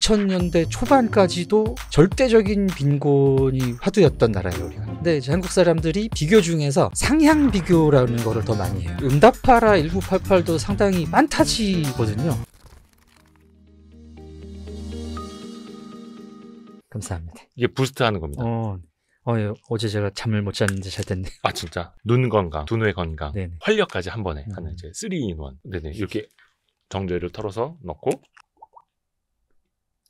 2000년대 초반까지도 절대적인 빈곤이 화두였던 나라예요, 우리가. 근데 이제 한국 사람들이 비교 중에서 상향 비교라는 거를 더 많이 해요. 응답하라 1988도 상당히 판타지거든요. 감사합니다. 이게 부스트하는 겁니다. 예. 어제 제가 잠을 못 잤는데 잘 됐네. 아 진짜? 눈 건강, 두뇌 건강, 네네. 활력까지 한 번에 하는 이제 3-in-1. 네네. 이렇게 정제를 털어서 넣고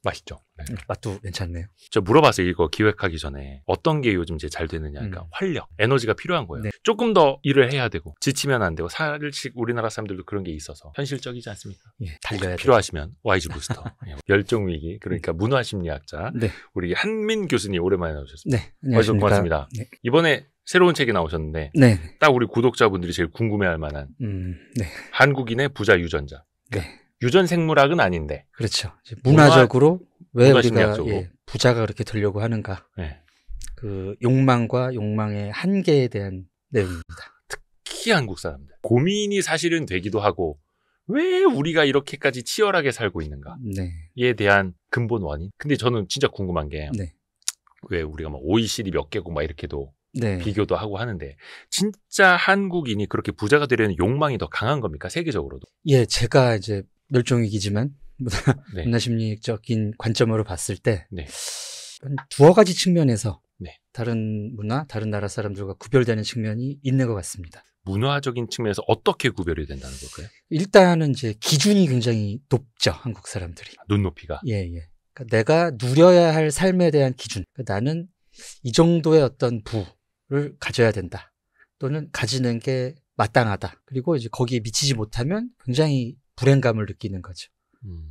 맛있죠. 네. 맛도 괜찮네요. 저 물어봤어요. 이거 기획하기 전에 어떤 게 요즘 이제 잘 되느냐. 그러니까 활력, 에너지가 필요한 거예요. 네. 조금 더 일을 해야 되고 지치면 안 되고 사실씩 우리나라 사람들도 그런 게 있어서 현실적이지 않습니까? 예, 달려야 돼. 필요하시면 YG 부스터. 열정위기 그러니까 문화심리학자 네. 우리 한민 교수님 오랜만에 나오셨습니다. 네, 안녕하십니까. 고맙습니다. 네. 이번에 새로운 책이 나오셨는데 네. 딱 우리 구독자분들이 제일 궁금해할 만한 네. 한국인의 부자 유전자. 네. 유전 생물학은 아닌데. 그렇죠. 문화적으로 왜 우리가 심리학적으로. 부자가 그렇게 되려고 하는가. 네. 그 욕망과 욕망의 한계에 대한 내용입니다. 특히 한국 사람들. 고민이 사실은 되기도 하고 왜 우리가 이렇게까지 치열하게 살고 있는가에 네. 대한 근본 원인. 근데 저는 진짜 궁금한 게 네. 왜 우리가 막 OECD 몇 개국 막 이렇게도 네. 비교도 하고 하는데 진짜 한국인이 그렇게 부자가 되려는 욕망이 더 강한 겁니까? 세계적으로도. 예, 제가 이제 멸종위기지만 네. 문화심리적인 관점으로 봤을 때 네. 한 두어 가지 측면에서 네. 다른 문화, 다른 나라 사람들과 구별되는 측면이 있는 것 같습니다. 문화적인 측면에서 어떻게 구별이 된다는 걸까요? 일단은 이제 기준이 굉장히 높죠, 한국 사람들이. 눈높이가. 예. 그러니까 내가 누려야 할 삶에 대한 기준. 그러니까 나는 이 정도의 어떤 부를 가져야 된다. 또는 가지는 게 마땅하다. 그리고 이제 거기에 미치지 못하면 굉장히 불행감을 느끼는 거죠.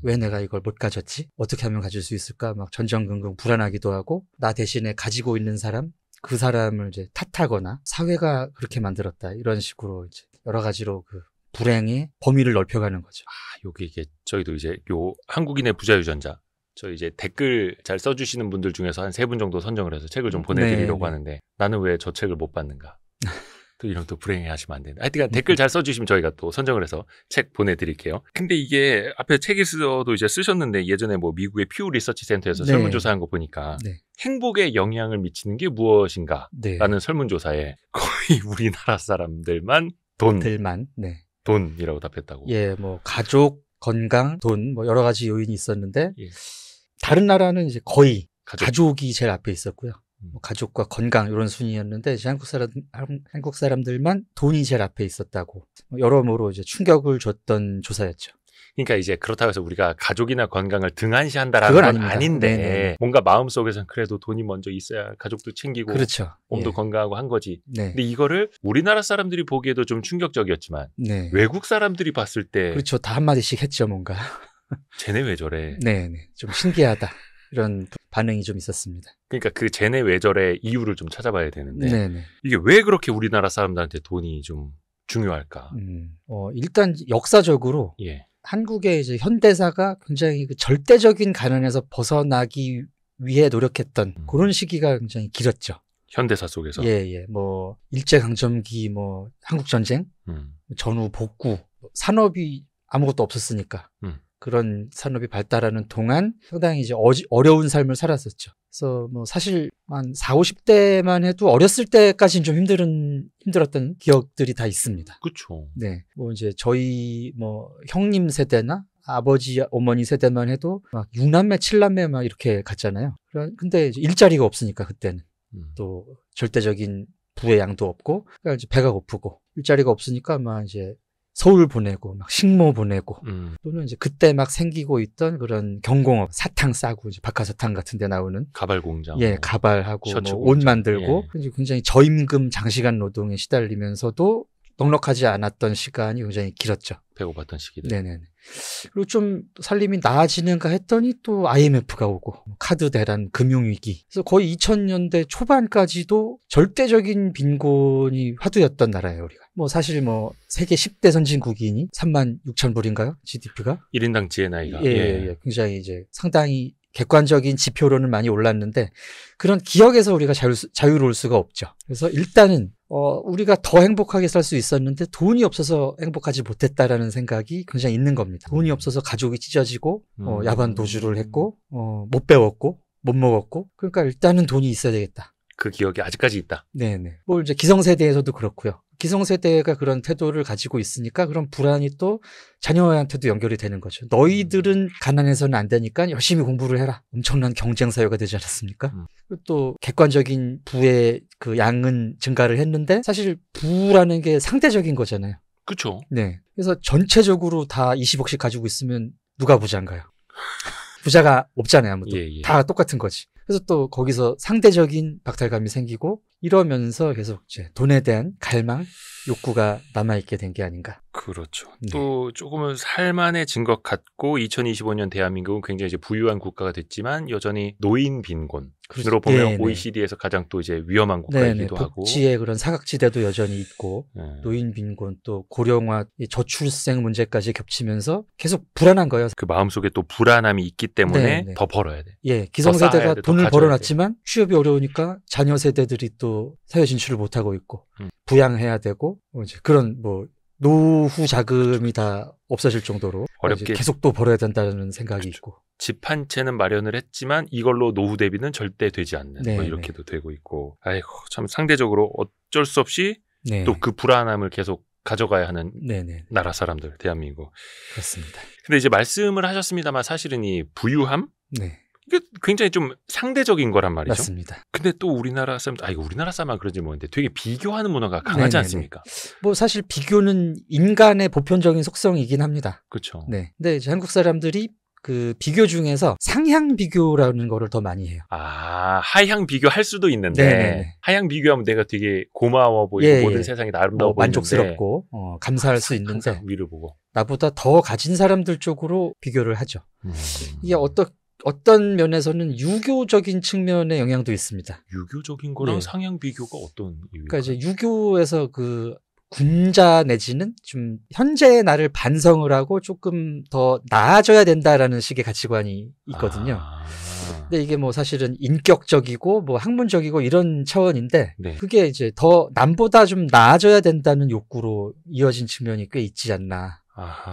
왜 내가 이걸 못 가졌지? 어떻게 하면 가질 수 있을까? 막 전전긍긍 불안하기도 하고, 나 대신에 가지고 있는 사람, 그 사람을 이제 탓하거나, 사회가 그렇게 만들었다. 이런 식으로 이제 여러 가지로 그 불행의 범위를 넓혀가는 거죠. 이게 저희도 이제 요 한국인의 부자 유전자. 저 이제 댓글 잘 써주시는 분들 중에서 한 3분 정도 선정을 해서 책을 좀 보내드리려고 하는데, 나는 왜 저 책을 못 받는가? 또 이런 또 불행해 하시면 안 되는데. 하여튼 댓글 잘 써주시면 저희가 또 선정을 해서 책 보내드릴게요. 근데 이게 앞에 책에서도 이제 쓰셨는데 예전에 뭐 미국의 퓨 리서치 센터에서 설문조사한 거 보니까 행복에 영향을 미치는 게 무엇인가? 라는 설문조사에 거의 우리나라 사람들만 돈이라고 답했다고. 예, 뭐 가족, 건강, 돈, 뭐 여러 가지 요인이 있었는데 예. 다른 나라는 이제 거의 가족이 제일 앞에 있었고요. 뭐 가족과 건강 이런 순위였는데 이제 한국 사람들만 돈이 제일 앞에 있었다고 여러모로 이제 충격을 줬던 조사였죠. 그러니까 이제 그렇다고 해서 우리가 가족이나 건강을 등한시한다라는 건 아닌데 네네. 뭔가 마음속에서는 그래도 돈이 먼저 있어야 가족도 챙기고 그렇죠. 몸도 건강하고 한 거지. 근데 이거를 우리나라 사람들이 보기에도 좀 충격적이었지만 외국 사람들이 봤을 때 그렇죠. 다 한마디씩 했죠. 뭔가 쟤네 왜 저래. 좀 신기하다. 이런 반응이 좀 있었습니다. 그러니까 그 쟤네 왜 저래 이유를 좀 찾아봐야 되는데 이게 왜 그렇게 우리나라 사람들한테 돈이 좀 중요할까? 일단 역사적으로 한국의 이제 현대사가 굉장히 그 절대적인 가난에서 벗어나기 위해 노력했던 그런 시기가 굉장히 길었죠. 현대사 속에서. 뭐 일제강점기, 뭐 한국전쟁, 전후 복구, 산업이 아무것도 없었으니까. 그런 산업이 발달하는 동안 상당히 이제 어려운 삶을 살았었죠. 그래서 뭐 사실 한 40, 50대만 해도 어렸을 때까지는 좀 힘들었던 기억들이 다 있습니다. 그렇죠. 뭐 이제 저희 뭐 형님 세대나 아버지, 어머니 세대만 해도 막 6남매, 7남매 막 이렇게 갔잖아요. 근데 이제 일자리가 없으니까 그때는 또 절대적인 부의 양도 없고, 그러니까 이제 배가 고프고 일자리가 없으니까 막 이제 서울 보내고 막 식모 보내고 또는 이제 그때 막 생기고 있던 그런 경공업 사탕 싸고 이제 박하사탕 같은 데 나오는 가발 공장 가발하고 뭐 옷 만들고 굉장히 저임금 장시간 노동에 시달리면서도 넉넉하지 않았던 시간이 굉장히 길었죠. 배고팠던 시기들. 그리고 좀 살림이 나아지는가 했더니 또 IMF가 오고 카드 대란 금융위기. 그래서 거의 2000년대 초반까지도 절대적인 빈곤이 화두였던 나라예요, 우리가. 뭐 사실 뭐 세계 10대 선진국이니 36,000불인가요? GDP가? 1인당 GNI가. 굉장히 이제 상당히 객관적인 지표로는 많이 올랐는데 그런 기억에서 우리가 자유로울 수가 없죠. 그래서 일단은 우리가 더 행복하게 살 수 있었는데 돈이 없어서 행복하지 못했다라는 생각이 굉장히 있는 겁니다. 돈이 없어서 가족이 찢어지고 야반 도주를 했고 못 배웠고 못 먹었고 그러니까 일단은 돈이 있어야 되겠다. 그 기억이 아직까지 있다. 네네. 뭐 이제 기성세대에서도 그렇고요. 기성세대가 그런 태도를 가지고 있으니까 그런 불안이 또 자녀한테도 연결이 되는 거죠. 너희들은 가난해서는 안 되니까 열심히 공부를 해라. 엄청난 경쟁 사회가 되지 않았습니까? 그리고 또 객관적인 부의 그 양은 증가를 했는데 사실 부라는 게 상대적인 거잖아요. 그렇죠. 네. 그래서 전체적으로 다 20억씩 가지고 있으면 누가 부자인가요? 부자가 없잖아요, 아무도. 예. 다 똑같은 거지. 그래서 또 거기서 상대적인 박탈감이 생기고 이러면서 계속 이제 돈에 대한 갈망, 욕구가 남아있게 된 게 아닌가. 그렇죠. 네. 또 조금은 살만해진 것 같고 2025년 대한민국은 굉장히 이제 부유한 국가가 됐지만 여전히 노인 빈곤으로 그렇죠. 보면 네네. OECD에서 가장 또 이제 위험한 네네. 국가이기도 하고. 복지의 그런 사각지대도 여전히 있고 네. 노인 빈곤 또 고령화, 저출생 문제까지 겹치면서 계속 불안한 거예요. 그 마음속에 또 불안함이 있기 때문에 네네. 더 벌어야 돼. 예, 쌓아야 기성세대가 돼, 더 돈을 가져야 벌어놨지만 취업이 어려우니까 자녀 세대들이 또 사회 진출을 못하고 있고 부양해야 되고 이제 그런 뭐 노후 자금이 다 없어질 정도로 어렵게 계속 또 벌어야 된다는 생각이 그렇죠. 있고. 집 한 채는 마련을 했지만 이걸로 노후 대비는 절대 되지 않는 네, 뭐 이렇게도 되고 있고. 아이고 참 상대적으로 어쩔 수 없이 네. 또 그 불안함을 계속 가져가야 하는 네네. 나라 사람들 대한민국. 그렇습니다. 근데 이제 말씀을 하셨습니다만 사실은 이 부유함 네. 이게 굉장히 좀 상대적인 거란 말이죠. 맞습니다. 근데 또 우리나라 사람, 이거 우리나라 사람만 그런지 모르겠는데 되게 비교하는 문화가 강하지 네네네. 않습니까? 뭐 사실 비교는 인간의 보편적인 속성이긴 합니다. 그렇죠. 네. 근데 이제 한국 사람들이 그 비교 중에서 상향 비교라는 거를 더 많이 해요. 아, 하향 비교할 수도 있는데 네네네. 하향 비교하면 내가 되게 고마워 보이고 예, 모든 예. 세상이 다 아름다워 보이는데 만족스럽고 감사할 수 항상 있는데 위를 보고 나보다 더 가진 사람들 쪽으로 비교를 하죠. 이게 어떤 면에서는 유교적인 측면의 영향도 있습니다. 유교적인 거랑 네. 상향 비교가 어떤 이유일까요? 그러니까 이제 유교에서 그 군자 내지는 좀 현재의 나를 반성을 하고 조금 더 나아져야 된다라는 식의 가치관이 있거든요. 근데 이게 뭐 사실은 인격적이고 뭐 학문적이고 이런 차원인데 네. 그게 이제 더 남보다 좀 나아져야 된다는 욕구로 이어진 측면이 꽤 있지 않나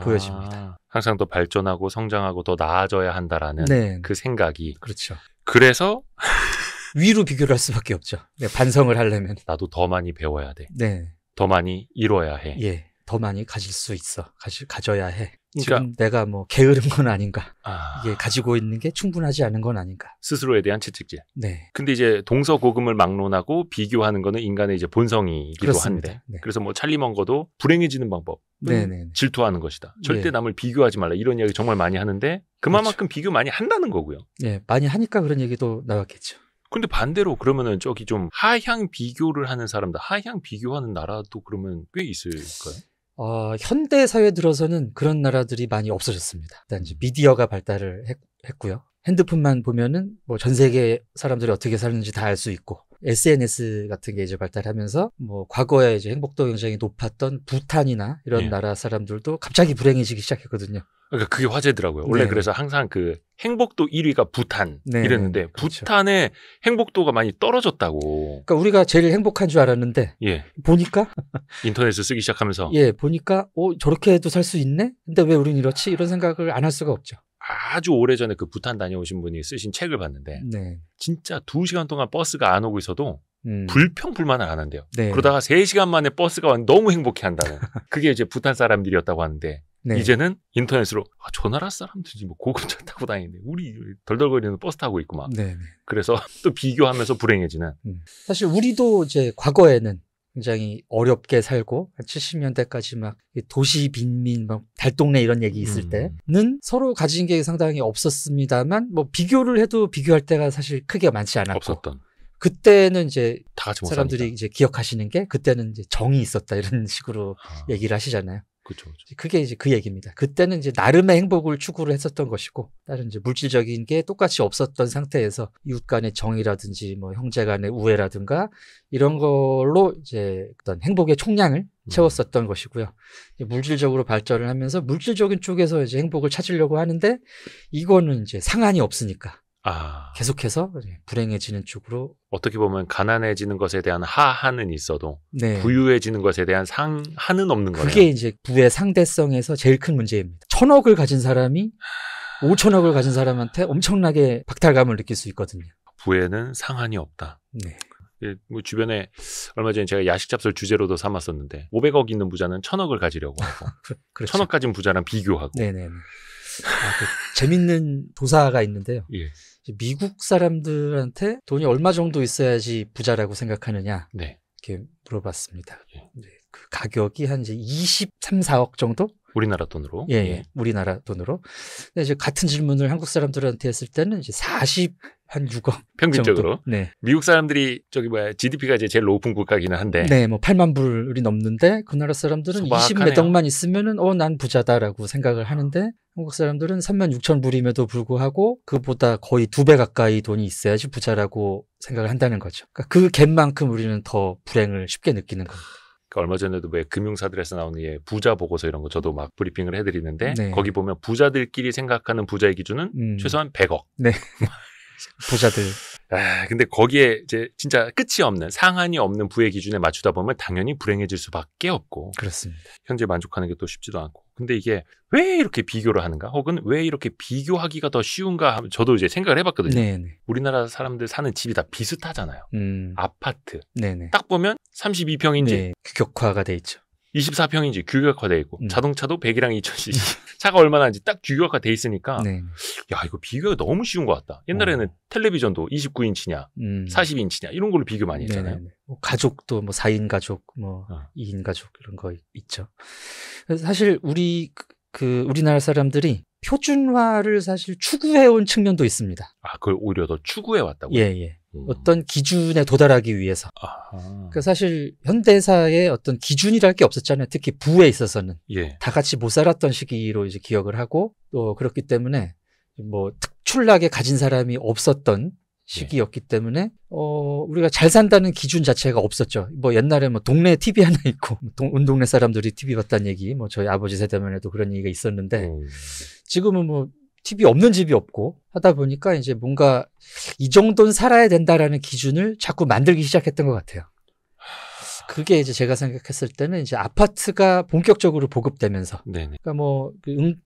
보여집니다. 항상 더 발전하고 성장하고 더 나아져야 한다라는 네. 그 생각이. 그렇죠. 그래서 위로 비교를 할 수밖에 없죠. 네, 반성을 하려면. 나도 더 많이 배워야 돼. 네. 더 많이 이뤄야 해. 예. 더 많이 가질 수 있어. 가져야 해. 그러니까 지금 내가 뭐 게으른 건 아닌가. 아, 이게 가지고 있는 게 충분하지 않은 건 아닌가. 스스로에 대한 채찍질. 네. 근데 이제 동서고금을 막론하고 비교하는 거는 인간의 이제 본성이기도 그렇습니다. 한데. 네. 그래서 뭐 찰리 먼거도 불행해지는 방법. 네네. 질투하는 것이다. 절대 예. 남을 비교하지 말라. 이런 이야기 정말 많이 하는데 그만큼 비교 많이 한다는 거고요. 예. 많이 하니까 그런 얘기도 나왔겠죠. 근데 반대로 그러면은 저기 좀 하향 비교를 하는 사람들, 하향 비교하는 나라도 그러면 꽤 있을까요? 현대 사회 들어서는 그런 나라들이 많이 없어졌습니다. 일단 이제 미디어가 발달을 했고요. 핸드폰만 보면은 뭐 전 세계 사람들이 어떻게 사는지 다 알 수 있고, SNS 같은 게 이제 발달하면서 뭐 과거에 이제 행복도 굉장히 높았던 부탄이나 이런 예. 나라 사람들도 갑자기 불행해지기 시작했거든요. 그러니까 그게 화제더라고요. 원래 네. 그래서 항상 그 행복도 1위가 부탄 네, 이랬는데 그렇죠. 부탄의 행복도가 많이 떨어졌다고. 그러니까 우리가 제일 행복한 줄 알았는데 예. 보니까 인터넷을 쓰기 시작하면서 보니까 저렇게도 살 수 있네? 근데 왜 우린 이렇지? 이런 생각을 안 할 수가 없죠. 아주 오래전에 그 부탄 다녀오신 분이 쓰신 책을 봤는데 네. 진짜 2시간 동안 버스가 안 오고 있어도 음. 불평불만을 안 한대요. 네. 그러다가 3시간 만에 버스가 와서 너무 행복해한다는. 그게 이제 부탄 사람들이었다고 하는데 네. 이제는 인터넷으로 저 나라 사람들이 뭐 고급차 타고 다니는데 우리 덜덜거리는 버스 타고 있고 막. 네. 그래서 또 비교하면서 불행해지는. 사실 우리도 이제 과거에는 굉장히 어렵게 살고 한 70년대까지 막 도시 빈민 막 달동네 이런 얘기 있을 때는 서로 가진 게 상당히 없었습니다만 뭐 비교를 해도 비교할 때가 사실 크게 많지 않았고 없었던. 그때는 이제 다 같이 못 사람들이 사니까. 이제 기억하시는 게 그때는 이제 정이 있었다 이런 식으로 얘기를 하시잖아요. 그렇죠. 그게 이제 그 얘기입니다. 그때는 이제 나름의 행복을 추구를 했었던 것이고, 다른 이제 물질적인 게 똑같이 없었던 상태에서 이웃 간의 정이라든지 뭐 형제 간의 우애라든가 이런 걸로 이제 어떤 행복의 총량을 채웠었던 것이고요. 물질적으로 발전을 하면서 물질적인 쪽에서 이제 행복을 찾으려고 하는데 이거는 이제 상한이 없으니까. 계속해서 불행해지는 쪽으로. 어떻게 보면 가난해지는 것에 대한 하한은 있어도 네. 부유해지는 것에 대한 상한은 없는 거예요. 그게 이제 부의 상대성에서 제일 큰 문제입니다. 1,000억을 가진 사람이 5천억을 가진 사람한테 엄청나게 박탈감을 느낄 수 있거든요. 부에는 상한이 없다. 네. 뭐 주변에 얼마 전에 제가 야식 잡설 주제로도 삼았었는데 500억 있는 부자는 1,000억을 가지려고 하고 그렇죠. 1,000억 가진 부자랑 비교하고. 네네. 재밌는 도사가 있는데요. 예. 미국 사람들한테 돈이 얼마 정도 있어야지 부자라고 생각하느냐 네. 이렇게 물어봤습니다. 예. 네, 그 가격이 한 이제 23, 4억 정도? 우리나라 돈으로. 예. 우리나라 돈으로. 근데 이제 같은 질문을 한국 사람들한테 했을 때는 이제 40한 6억 평균적으로. 정도. 네. 미국 사람들이 GDP가 이제 제일 높은 국가기는 한데. 네, 뭐 8만 불이 넘는데 그 나라 사람들은 소박하네요. 20몇 억만 있으면은 난 부자다라고 생각을 하는데 한국 사람들은 3만 6천 불임에도 불구하고 그보다 거의 2배 가까이 돈이 있어야지 부자라고 생각을 한다는 거죠. 그러니까 그 갭만큼 우리는 더 불행을 쉽게 느끼는 겁니다. 얼마 전에도 왜 금융사들에서 나오는 부자 보고서 이런 거 저도 막 브리핑을 해드리는데 네. 거기 보면 부자들끼리 생각하는 부자의 기준은 최소한 100억. 네. 부자들. 근데 거기에 이제 진짜 끝이 없는 상한이 없는 부의 기준에 맞추다 보면 당연히 불행해질 수밖에 없고. 그렇습니다. 현재 만족하는 게 또 쉽지도 않고. 근데 이게 왜 이렇게 비교를 하는가? 혹은 왜 이렇게 비교하기가 더 쉬운가? 하면 저도 이제 생각을 해봤거든요. 네네. 우리나라 사람들 사는 집이 다 비슷하잖아요. 아파트. 네네. 딱 보면 32평인지 네, 규격화가 돼 있죠. 24평인지 규격화돼 있고 자동차도 100이랑 2000cc 차가 얼마나인지 딱 규격화돼 있으니까 네. 야 이거 비교가 너무 쉬운 것 같다. 옛날에는 텔레비전도 29인치냐 40인치냐 이런 걸로 비교 많이 했잖아요. 뭐 가족도 뭐 4인 가족 뭐 2인 가족 이런 거 있죠. 그래서 사실 우리나라 사람들이 표준화를 사실 추구해온 측면도 있습니다. 그걸 오히려 더 추구해왔다고요? 예. 어떤 기준에 도달하기 위해서. 그러니까 사실 현대사의 어떤 기준이랄 게 없었잖아요. 특히 부에 있어서는. 예. 다 같이 못 살았던 시기로 이제 기억을 하고 또 그렇기 때문에 뭐 특출나게 가진 사람이 없었던 시기였기 때문에 우리가 잘 산다는 기준 자체가 없었죠. 뭐 옛날에 뭐 동네에 TV 하나 있고 온 동네 사람들이 TV 봤다는 얘기 뭐 저희 아버지 세대만 해도 그런 얘기가 있었는데 지금은 뭐 TV 없는 집이 없고 하다 보니까 이제 뭔가 이 정도는 살아야 된다라는 기준을 자꾸 만들기 시작했던 것 같아요. 그게 이제 제가 생각했을 때는 이제 아파트가 본격적으로 보급되면서. 네네. 그러니까 뭐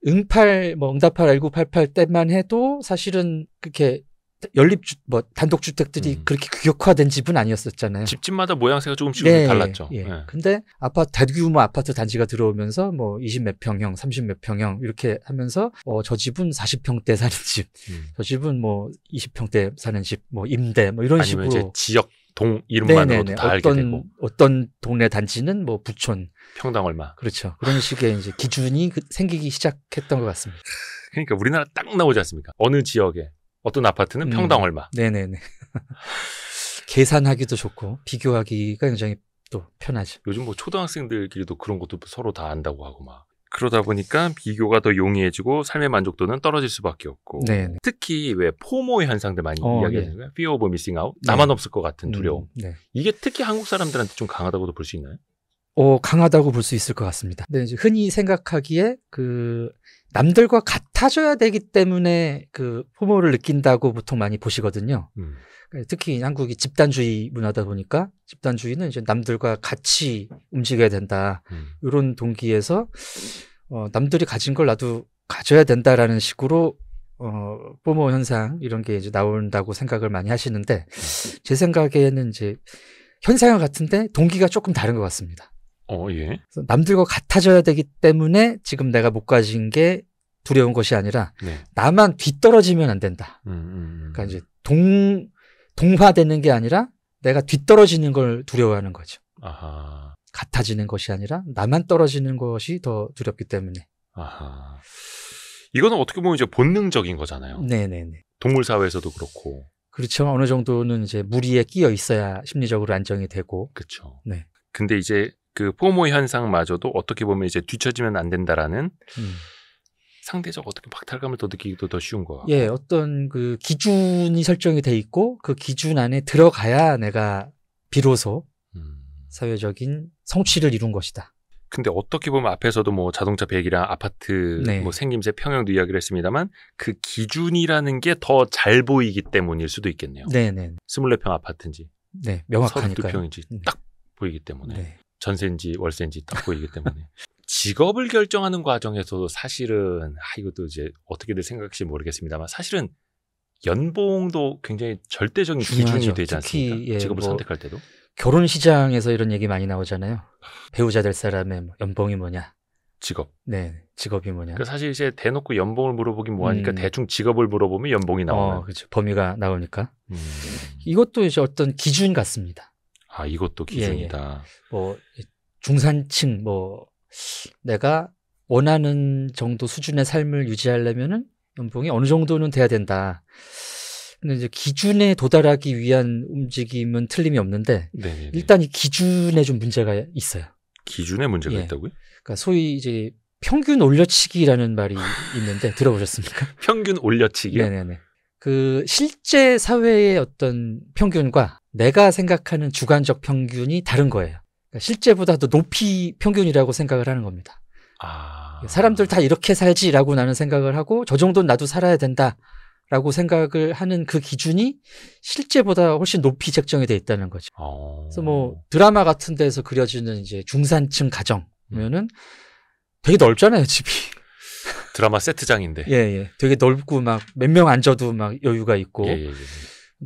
응답하라 1988 때만 해도 사실은 그렇게 단독주택들이 그렇게 규격화된 집은 아니었었잖아요. 집집마다 모양새가 조금씩 네, 달랐죠. 예. 근데 대규모 아파트 단지가 들어오면서 뭐 20몇 평형, 30몇 평형 이렇게 하면서 저 집은 40평대 사는 집, 저 집은 뭐 20평대 사는 집, 뭐 임대 뭐 이런 아니면 식으로 이제 지역 동 이름만으로도 다 알게 되고 어떤 동네 단지는 뭐 부촌 평당 얼마. 그렇죠. 그런 식의 이제 기준이 생기기 시작했던 것 같습니다. 그러니까 우리나라 딱 나오지 않습니까? 어느 지역에 어떤 아파트는 평당 얼마. 네네네. 계산하기도 좋고 비교하기가 굉장히 또 편하죠. 요즘 뭐 초등학생들끼리도 그런 것도 서로 다 안다고 하고 막. 그러다 보니까 비교가 더 용이해지고 삶의 만족도는 떨어질 수밖에 없고. 네네. 특히 왜 포모 현상들 많이 이야기하는 거예요. Fear of missing out. 나만 없을 것 같은 두려움. 네. 이게 특히 한국 사람들한테 좀 강하다고도 볼 수 있나요? 강하다고 볼 수 있을 것 같습니다. 근데 이제 흔히 생각하기에 남들과 같아져야 되기 때문에 포모를 느낀다고 보통 많이 보시거든요. 특히 한국이 집단주의 문화다 보니까 집단주의는 이제 남들과 같이 움직여야 된다. 이런 동기에서 남들이 가진 걸 나도 가져야 된다라는 식으로 포모 현상 이런 게 이제 나온다고 생각을 많이 하시는데 제 생각에는 이제 현상과 같은데 동기가 조금 다른 것 같습니다. 예. 그래서 남들과 같아져야 되기 때문에 지금 내가 못 가진 게 두려운 것이 아니라 나만 뒤떨어지면 안 된다. 그러니까 이제 동화되는 게 아니라 내가 뒤떨어지는 걸 두려워하는 거죠. 아하. 같아지는 것이 아니라 나만 떨어지는 것이 더 두렵기 때문에. 아하. 이거는 어떻게 보면 이제 본능적인 거잖아요. 네네네. 동물 사회에서도 그렇고. 그렇죠. 어느 정도는 이제 무리에 끼어 있어야 심리적으로 안정이 되고. 그렇죠. 네. 근데 이제 포모 현상마저도 어떻게 보면 이제 뒤처지면 안 된다라는 상대적 어떻게 박탈감을 더 느끼기도 더 쉬운 거 같고. 예, 어떤 기준이 설정이 돼 있고 그 기준 안에 들어가야 내가 비로소 사회적인 성취를 이룬 것이다. 근데 어떻게 보면 앞에서도 뭐 자동차 100이랑 아파트 네. 뭐 생김새 평형도 이야기를 했습니다만 그 기준이라는 게 더 잘 보이기 때문일 수도 있겠네요. 네네. 24평 아파트인지 네, 명확하니까요. 32평인지 딱 보이기 때문에 네. 전세인지 월세인지 딱 보이기 때문에 직업을 결정하는 과정에서도 사실은 이것도 이제 어떻게들 생각할지 모르겠습니다만 사실은 연봉도 굉장히 절대적인 중요하죠. 기준이 되지 특히, 않습니까? 예, 직업을 뭐 선택할 때도. 결혼 시장에서 이런 얘기 많이 나오잖아요. 배우자 될 사람의 뭐 연봉이 뭐냐. 직업. 네, 직업이 뭐냐. 그러니까 사실 이제 대놓고 연봉을 물어보긴 뭐하니까 대충 직업을 물어보면 연봉이 나오는. 그렇죠. 범위가 나오니까. 음. 이것도 이제 어떤 기준 같습니다. 이것도 기준이다. 뭐 중산층 뭐 내가 원하는 정도 수준의 삶을 유지하려면은 연봉이 어느 정도는 돼야 된다. 근데 이제 기준에 도달하기 위한 움직임은 틀림이 없는데 네네네. 일단 이 기준에 좀 문제가 있어요. 기준에 문제가 예. 있다고요? 그러니까 소위 이제 평균 올려치기라는 말이 있는데 들어보셨습니까? 평균 올려치기요? 네네네. 그 실제 사회의 어떤 평균과 내가 생각하는 주관적 평균이 다른 거예요. 그러니까 실제보다 더 높이 평균이라고 생각을 하는 겁니다. 사람들 다 이렇게 살지라고 나는 생각을 하고 저 정도는 나도 살아야 된다라고 생각을 하는 그 기준이 실제보다 훨씬 높이 책정이 돼 있다는 거죠. 그래서 뭐 드라마 같은 데서 그려지는 이제 중산층 가정면은 되게 넓잖아요, 집이. 드라마 세트장인데. 예. 되게 넓고 막 몇 명 앉아도 막 여유가 있고. 예.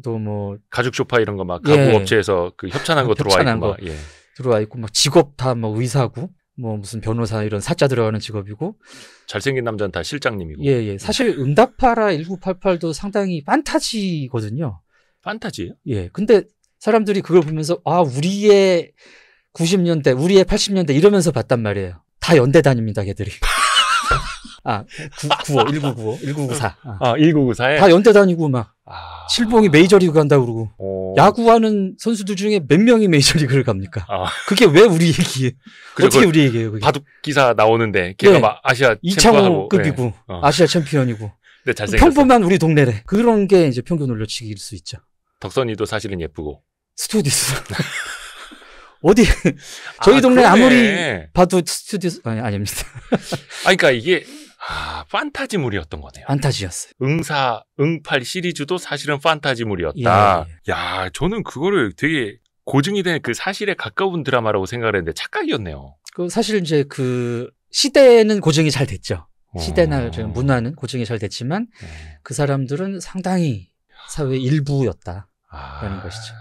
또 뭐 가죽 소파 이런 거 막 가구 업체에서 그 협찬한 거 들어와 있고 막. 예. 들어와 있고 막 직업 다 뭐 의사고 뭐 무슨 변호사 이런 사자 들어가는 직업이고. 잘생긴 남자는 다 실장님이고. 예. 사실 응답하라 1988도 상당히 판타지거든요. 판타지예요? 예. 근데 사람들이 그걸 보면서 우리의 90년대, 우리의 80년대 이러면서 봤단 말이에요. 다 연대 다닙니다, 걔들이. 1994. 1994에? 다 연대 다니고 막, 칠봉이 메이저리그 간다고 그러고, 야구하는 선수들 중에 몇 명이 메이저리그를 갑니까? 그게 왜 우리 얘기예요? 어떻게 우리 얘기예요, 그게? 바둑 기사 나오는데, 걔가 막 아시아 이창호급이고, 네. 아시아 챔피언이고, 네, 잘생겼어. 평범한 우리 동네래. 그런 게 이제 평균 올려치기일 수 있죠. 덕선이도 사실은 예쁘고. 스튜디오스. 어디 저희 동네 아무리 봐도 스튜디오 아닙니다. 그러니까 이게 판타지물이었던 거네요. 판타지였어요. 응팔 시리즈도 사실은 판타지물이었다. 예. 야, 저는 그거를 되게 고증이 된 그 사실에 가까운 드라마라고 생각을 했는데 착각이었네요. 사실 이제 그 시대는 고증이 잘 됐죠. 시대나 문화는 고증이 잘 됐지만 그 사람들은 상당히 사회 일부였다라는 것이죠.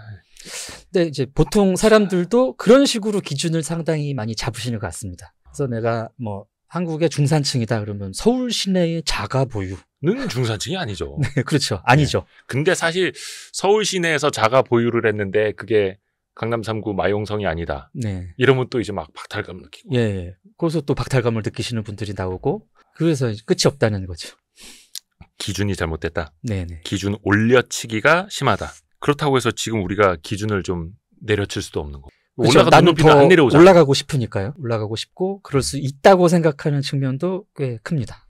근데 이제 보통 사람들도 그런 식으로 기준을 상당히 많이 잡으시는 것 같습니다. 그래서 내가 뭐 한국의 중산층이다 그러면 서울 시내의 자가 보유는 중산층이 아니죠. 네, 그렇죠. 아니죠. 네. 근데 사실 서울 시내에서 자가 보유를 했는데 그게 강남 3구 마용성이 아니다. 네. 이러면 또 이제 막 박탈감을 느끼고. 예. 그래서 또 박탈감을 느끼시는 분들이 나오고 그래서 끝이 없다는 거죠. 기준이 잘못됐다. 네네. 기준 올려치기가 심하다. 그렇다고 해서 지금 우리가 기준을 좀 내려칠 수도 없는 거. 그렇죠. 올라가는 높이는 안 내려오잖아. 올라가고 싶으니까요. 올라가고 싶고 그럴 수 있다고 생각하는 측면도 꽤 큽니다.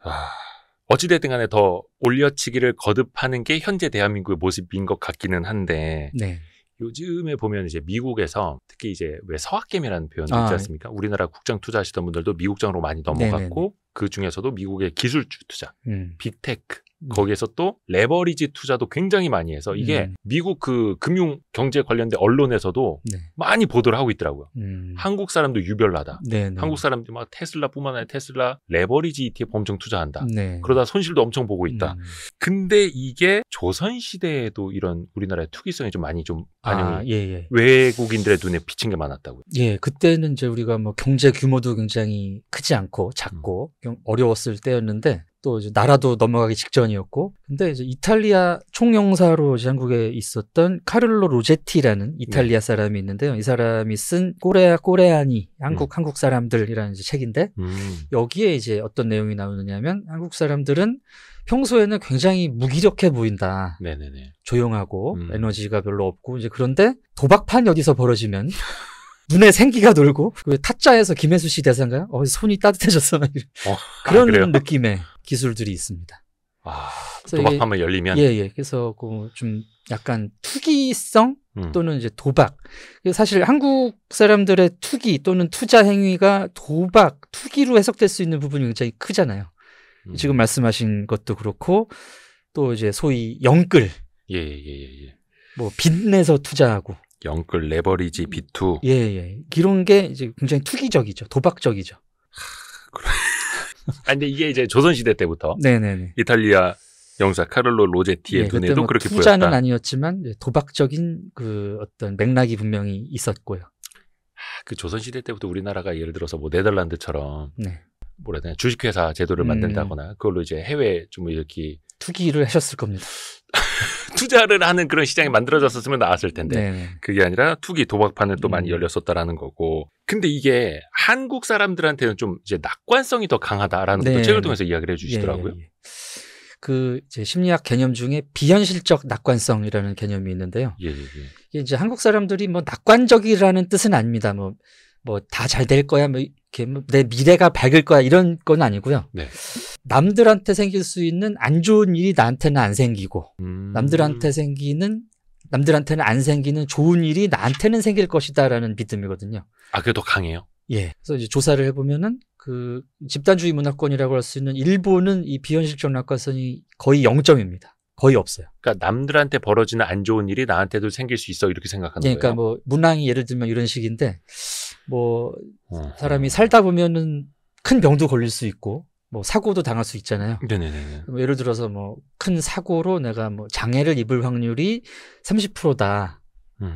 어찌됐든 간에 더 올려치기를 거듭하는 게 현재 대한민국의 모습인 것 같기는 한데 네. 요즘에 보면 이제 미국에서 특히 이제 왜 서학개미라는 표현도 있지 않습니까? 우리나라 국장 투자하시던 분들도 미국장으로 많이 넘어갔고 네네네. 그 중에서도 미국의 기술주 투자, 빅테크 거기에서 또 레버리지 투자도 굉장히 많이 해서 이게 미국 그 금융 경제 관련된 언론에서도 많이 보도를 하고 있더라고요. 한국 사람도 유별나다. 한국 사람들 막 테슬라뿐만 아니라 테슬라 레버리지 ETF 엄청 투자한다. 그러다 손실도 엄청 보고 있다. 근데 이게 조선 시대에도 이런 우리나라의 투기성이 좀 많이 좀 반영이 외국인들의 눈에 비친 게 많았다고요. 예, 그때는 이제 우리가 뭐 경제 규모도 굉장히 크지 않고 작고 어려웠을 때였는데. 또 이제 나라도 넘어가기 직전이었고, 근데 이제 이탈리아 총영사로 이제 한국에 있었던 카를로 로제티라는 이탈리아 사람이 있는데요. 이 사람이 쓴 꼬레아니 한국 사람들이라는 이제 책인데 여기에 이제 어떤 내용이 나오느냐면 한국 사람들은 평소에는 굉장히 무기력해 보인다. 네네네. 조용하고 에너지가 별로 없고 이제 그런데 도박판이 어디서 벌어지면. 눈에 생기가 돌고 타짜에서 김혜수 씨 대사인가요? 손이 따뜻해졌어. 그런 느낌의 기술들이 있습니다. 도박판만 열리면 예. 그래서 그 좀 약간 투기성 또는 이제 도박. 사실 한국 사람들의 투기 또는 투자 행위가 도박, 투기로 해석될 수 있는 부분이 굉장히 크잖아요. 지금 말씀하신 것도 그렇고 또 이제 소위 영끌. 예. 뭐 빚내서 투자하고. 영끌, 레버리지, 비투. 예. 이런 게 이제 굉장히 투기적이죠. 도박적이죠. 근데 이게 이제 조선시대 때부터 네네네. 이탈리아 영사 카를로 로제티의 눈에도 뭐 그렇게 투자는 보였다. 아니었지만 도박적인 그 어떤 맥락이 분명히 있었고요. 그 조선시대 때부터 우리나라가 예를 들어서 뭐 네덜란드처럼 네. 뭐라 해야 되나 주식회사 제도를 만든다거나 그걸로 이제 해외 좀 이렇게 투기를 하셨을 겁니다. 투자를 하는 그런 시장이 만들어졌었으면 나았을 텐데 네네. 그게 아니라 투기 도박판은 또 많이 열렸었다라는 거고. 근데 이게 한국 사람들한테는 좀 이제 낙관성이 더 강하다라는 것도 책을 통해서 이야기를 해주시더라고요. 예. 그 이제 심리학 개념 중에 비현실적 낙관성이라는 개념이 있는데요. 예. 이게 이제 한국 사람들이 뭐 낙관적이라는 뜻은 아닙니다. 뭐 다 잘 될 거야, 뭐 이렇게 내 미래가 밝을 거야 이런 건 아니고요. 네. 남들한테 생길 수 있는 안 좋은 일이 나한테는 안 생기고, 남들한테는 안 생기는 좋은 일이 나한테는 생길 것이다라는 믿음이거든요. 그게 더 강해요? 예. 그래서 이제 조사를 해보면은 그 집단주의 문화권이라고 할 수 있는 일본은 이 비현실적 낙관성이 거의 0점입니다. 거의 없어요. 그러니까 남들한테 벌어지는 안 좋은 일이 나한테도 생길 수 있어 이렇게 생각하는 거예요. 그러니까 뭐 문항이 예를 들면 이런 식인데 뭐 사람이 살다 보면은 큰 병도 걸릴 수 있고 뭐 사고도 당할 수 있잖아요. 네네네. 뭐 예를 들어서 뭐 큰 사고로 내가 뭐 장애를 입을 확률이 30%다.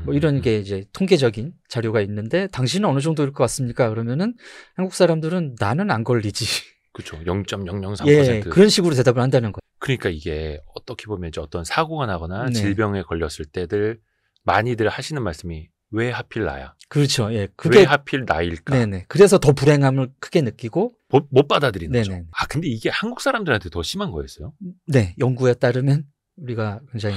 뭐 이런 게 이제 통계적인 자료가 있는데 당신은 어느 정도일 것 같습니까? 그러면은 한국 사람들은 나는 안 걸리지. 그렇죠. 0.003%. 예, 그런 식으로 대답을 한다는 거예요. 그러니까 이게 어떻게 보면 이제 어떤 사고가 나거나 네. 질병에 걸렸을 때들 많이들 하시는 말씀이 왜 하필 나야? 그렇죠. 예, 그게 왜 하필 나일까? 네네. 그래서 더 불행함을 크게 느끼고 못 받아들이는 거죠. 네네. 근데 이게 한국 사람들한테 더 심한 거였어요? 네, 연구에 따르면 우리가 굉장히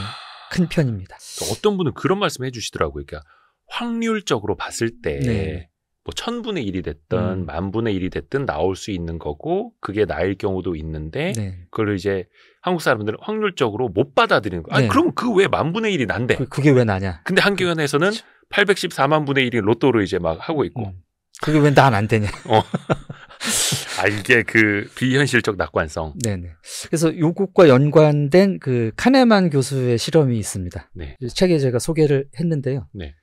큰 편입니다. 어떤 분은 그런 말씀 해주시더라고요. 그러니까 확률적으로 봤을 때 네. 뭐 1000분의 1이 됐든 10,000분의 1이 됐든 나올 수 있는 거고 그게 나일 경우도 있는데 네. 그걸 이제 한국 사람들은 확률적으로 못 받아들이는 거예요. 네. 그럼 그 왜 10,000분의 1이 난데? 그게 왜 나냐? 근데 한겨연에서는 그렇죠. 814만 분의 1이 로또로 이제 막 하고 있고. 그게 왜 난 안 되냐? 이게 그 비현실적 낙관성. 네네. 그래서 요것과 연관된 그 카네만 교수의 실험이 있습니다. 네. 책에 제가 소개를 했는데요. 네.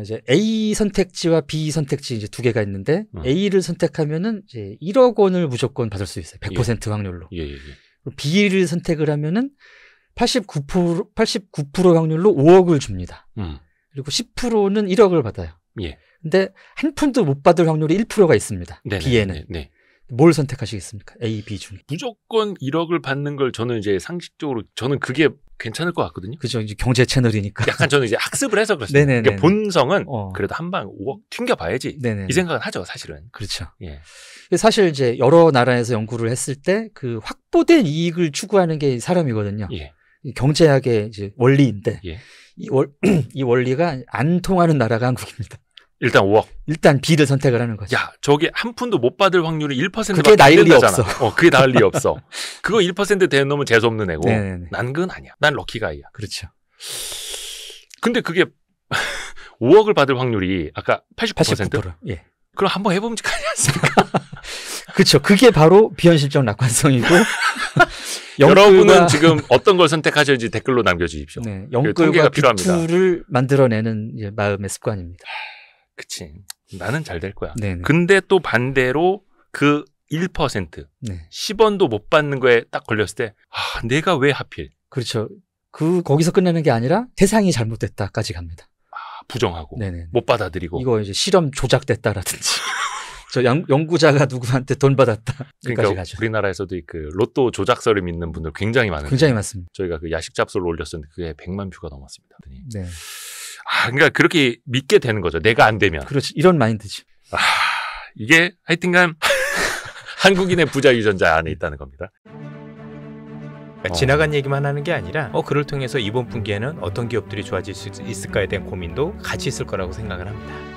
이제 A 선택지와 B 선택지 이제 두 개가 있는데 A를 선택하면은 이제 1억 원을 무조건 받을 수 있어요. 100% 확률로. 예. B를 선택을 하면은 89% 확률로 5억을 줍니다. 그리고 10%는 1억을 받아요. 예. 근데 한 푼도 못 받을 확률이 1%가 있습니다. 네네, B에는. 네. 뭘 선택하시겠습니까? A, B 중에. 무조건 1억을 받는 걸 저는 이제 상식적으로 저는 그게 괜찮을 것 같거든요. 그죠. 이제 경제 채널이니까. 약간 저는 이제 학습을 해서 그렇습니다. 네네네. 그러니까 본성은 그래도 한 방 5억 튕겨봐야지. 네네. 이 생각은 하죠, 사실은. 그렇죠. 예. 사실 이제 여러 나라에서 연구를 했을 때 그 확보된 이익을 추구하는 게 사람이거든요. 예. 경제학의 이제 원리인데 예. 이 원리가 안 통하는 나라가 한국입니다. 일단 5억. 일단 B를 선택을 하는 거죠. 야, 저게 한 푼도 못 받을 확률이 1%밖에 그게 나을 리 없어. 그게 나을 리 없어. 그거 1% 되는 놈은 재수없는 애고 네네네. 난 그건 아니야. 난 럭키가이야. 그렇죠. 근데 그게 5억을 받을 확률이 아까 89%? 89%. 예. 그럼 한번 해보면 가지 않습니까? 그렇죠. 그게 바로 비현실적 낙관성이고 여러분은 지금 어떤 걸 선택하실지 댓글로 남겨주십시오. 네, 통계가 영끌과 필요합니다. 비투를 만들어내는 이제 마음의 습관입니다. 그치. 나는 잘 될 거야. 네네. 근데 또 반대로 그 1%, 네. 10원도 못 받는 거에 딱 걸렸을 때, 내가 왜 하필? 그렇죠. 거기서 끝내는 게 아니라 대상이 잘못됐다까지 갑니다. 부정하고, 네네. 못 받아들이고. 이거 이제 실험 조작됐다라든지, 저 연구자가 누구한테 돈 받았다. 그러니까 여기까지 가죠. 우리나라에서 그 로또 조작설을 믿는 분들 굉장히 많은데. 굉장히 많습니다. 저희가 그 야식 잡설을 올렸었는데 그게 100만 뷰가 넘었습니다. 네. 그러니까 그렇게 믿게 되는 거죠. 내가 안 되면. 그렇지. 이런 마인드지. 이게 하여튼간 한국인의 부자 유전자 안에 있다는 겁니다. 지나간 얘기만 하는 게 아니라 그를 통해서 이번 분기에는 어떤 기업들이 좋아질 수 있을까에 대한 고민도 같이 있을 거라고 생각을 합니다.